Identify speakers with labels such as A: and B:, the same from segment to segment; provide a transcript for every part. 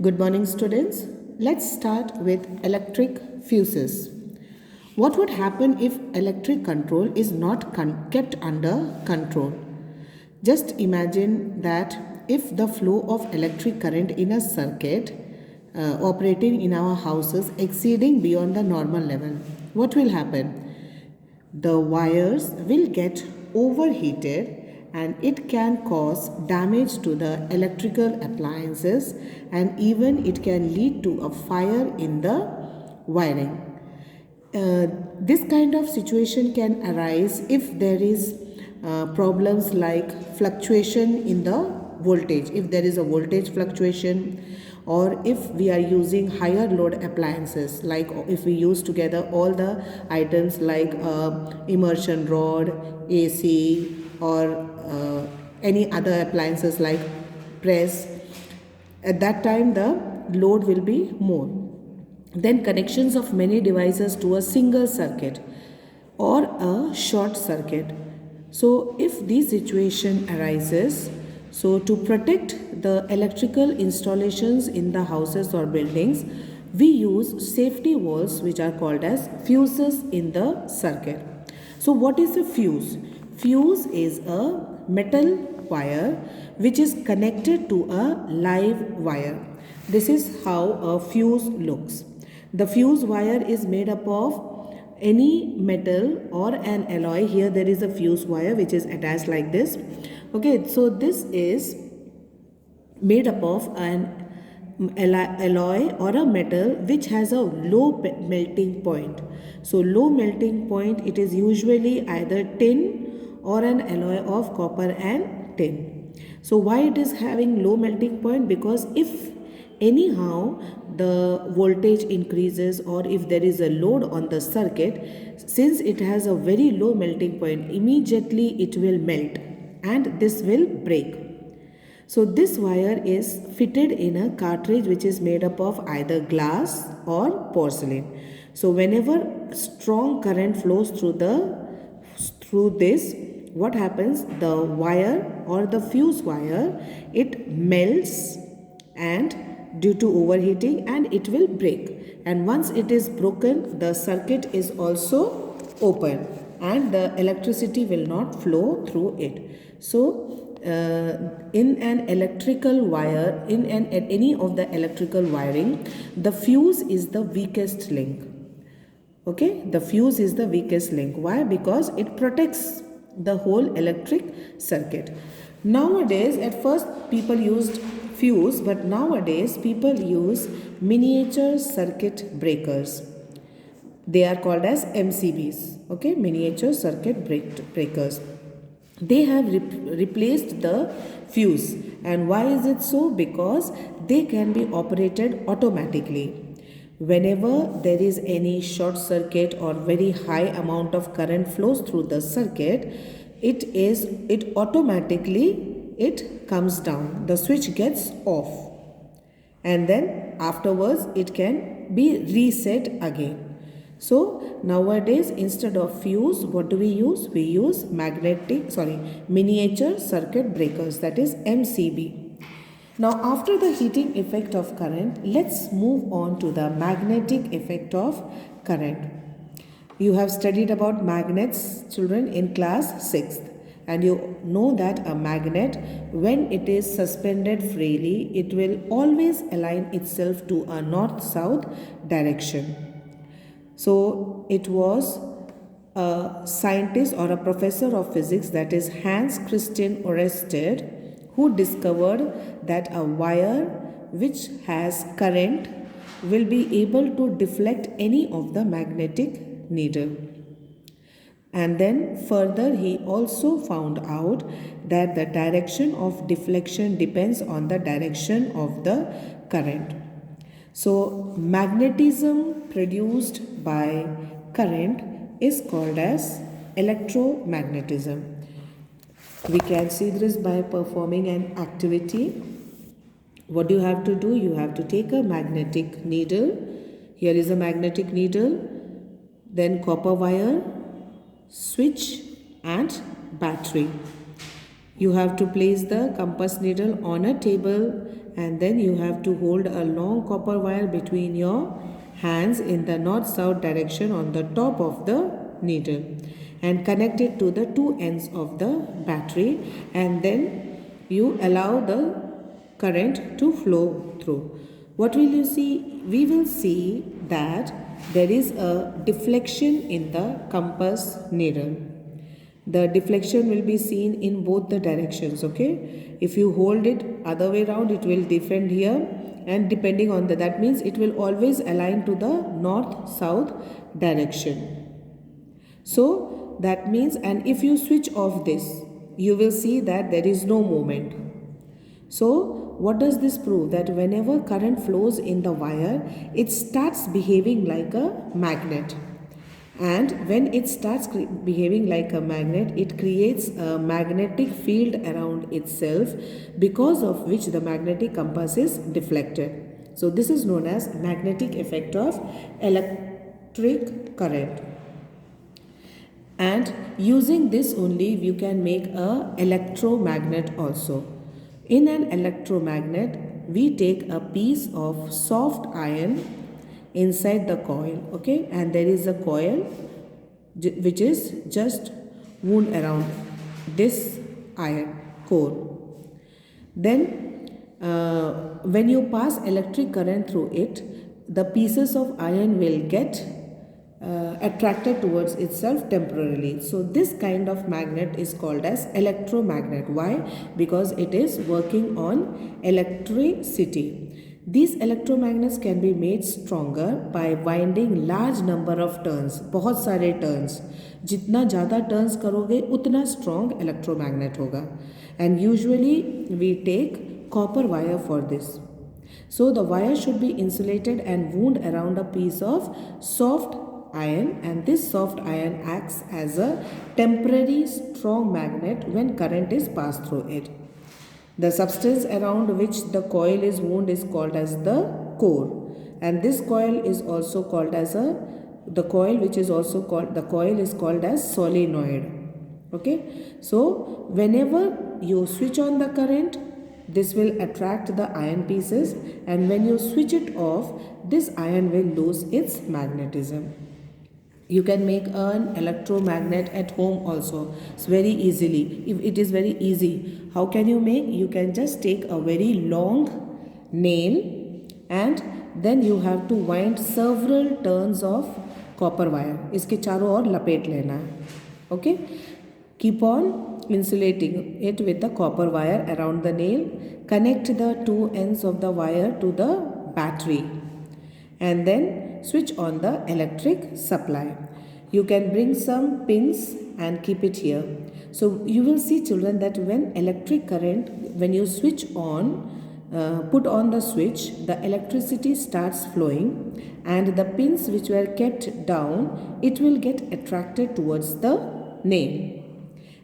A: Good morning, students. Let's start with electric fuses. What would happen if electric control is not kept under control? Just imagine that if the flow of electric current in a circuit operating in our houses exceeding beyond the normal level, what will happen? The wires will get overheated and it can cause damage to the electrical appliances, and even it can lead to a fire in the wiring. This kind of situation can arise if there is problems like fluctuation in the voltage, if there is a voltage fluctuation, or if we are using higher load appliances, like if we use together all the items like immersion rod, AC, or any other appliances like press. At that time the load will be more. Then connections of many devices to a single circuit or a short circuit. So if this situation arises, so to protect the electrical installations in the houses or buildings, we use safety walls which are called as fuses in the circuit. So what is a fuse? Fuse is a metal wire which is connected to a live wire. This is how a fuse looks. The fuse wire is made up of any metal or an alloy. Here there is a fuse wire which is attached like this. Okay, so this is made up of an alloy or a metal which has a low melting point. So low melting point, it is usually either tin or an alloy of copper and tin. So why it is having low melting point? Because if anyhow the voltage increases or if there is a load on the circuit, since it has a very low melting point, immediately it will melt and this will break. So this wire is fitted in a cartridge which is made up of either glass or porcelain. So whenever strong current flows through this, what happens? The wire or the fuse wire, it melts and due to overheating, and it will break. And once it is broken, the circuit is also open and the electricity will not flow through it. So in an electrical wire, in any of the electrical wiring, the fuse is the weakest link. Okay, the fuse is the weakest link. Why? Because it protects the whole electric circuit. Nowadays, at first people used fuse, but nowadays people use miniature circuit breakers. They are called as MCBs. Okay, miniature circuit breakers. They have replaced the fuse. And why is it so? Because they can be operated automatically. Whenever there is any short circuit or very high amount of current flows through the circuit, it automatically comes down. The switch gets off. And then afterwards it can be reset again. So nowadays, instead of fuse, what do we use? We use miniature circuit breakers, that is MCB. Now after the heating effect of current, let's move on to the magnetic effect of current. You have studied about magnets, children, in class 6th. And you know that a magnet, when it is suspended freely, it will always align itself to a north-south direction. So it was a scientist or a professor of physics, that is Hans Christian Ørsted, who discovered that a wire which has current will be able to deflect any of the magnetic needle. And then further he also found out that the direction of deflection depends on the direction of the current. So magnetism produced by current is called as electromagnetism. We can see this by performing an activity. What do you have to do? You have to take a magnetic needle. Here is a magnetic needle, then copper wire, switch and battery. You have to place the compass needle on a table and then you have to hold a long copper wire between your hands in the north-south direction on the top of the needle and connect it to the two ends of the battery, and then you allow the current to flow through. What will you see? We will see that there is a deflection in the compass needle. The deflection will be seen in both the directions, okay? If you hold it other way around, it will defend here, and depending on that means it will always align to the north-south direction. So that means, and if you switch off this, you will see that there is no movement. So what does this prove? That whenever current flows in the wire, it starts behaving like a magnet. And when it starts behaving like a magnet, it creates a magnetic field around itself, because of which the magnetic compass is deflected. So this is known as magnetic effect of electric current. And using this only, you can make a electromagnet also. In an electromagnet, we take a piece of soft iron inside the coil, okay, and there is a coil which is just wound around this iron core. Then when you pass electric current through it, the pieces of iron will get attracted towards itself temporarily. So this kind of magnet is called as electromagnet. Why? Because it is working on electricity. These electromagnets can be made stronger by winding large number of turns. बहुत सारे turns. जितना ज़्यादा turns करोगे उतना strong electromagnet होगा. And usually we take copper wire for this. So the wire should be insulated and wound around a piece of soft iron, and this soft iron acts as a temporary strong magnet when current is passed through it. The substance around which the coil is wound is called as the core, and this coil is also called as the coil is called as solenoid. Okay, so whenever you switch on the current, this will attract the iron pieces, and when you switch it off, this iron will lose its magnetism. You can make an electromagnet at home also. It's very easily. If it is very easy. How can you make? You can just take a very long nail, and then you have to wind several turns of copper wire. इसके चारों ओर लपेट लेना है. Okay? Keep on insulating it with the copper wire around the nail. Connect the two ends of the wire to the battery, and then switch on the electric supply. You can bring some pins and keep it here. So you will see, children, that when electric current, when you switch on, put on the switch, the electricity starts flowing, and the pins which were kept down, it will get attracted towards the nail.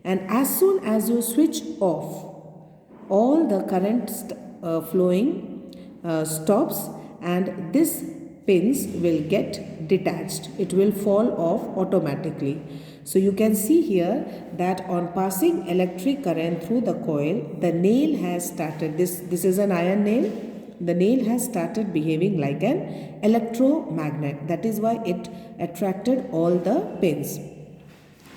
A: And as soon as you switch off, all the current flowing stops, and this pins will get detached. It will fall off automatically. So you can see here that on passing electric current through the coil, the nail has started, this is an iron nail, the nail has started behaving like an electromagnet. That is why it attracted all the pins.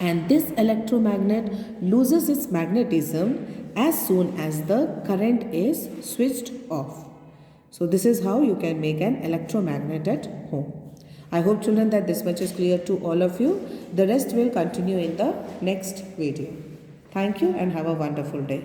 A: And this electromagnet loses its magnetism as soon as the current is switched off. So this is how you can make an electromagnet at home. I hope, children, that this much is clear to all of you. The rest will continue in the next video. Thank you and have a wonderful day.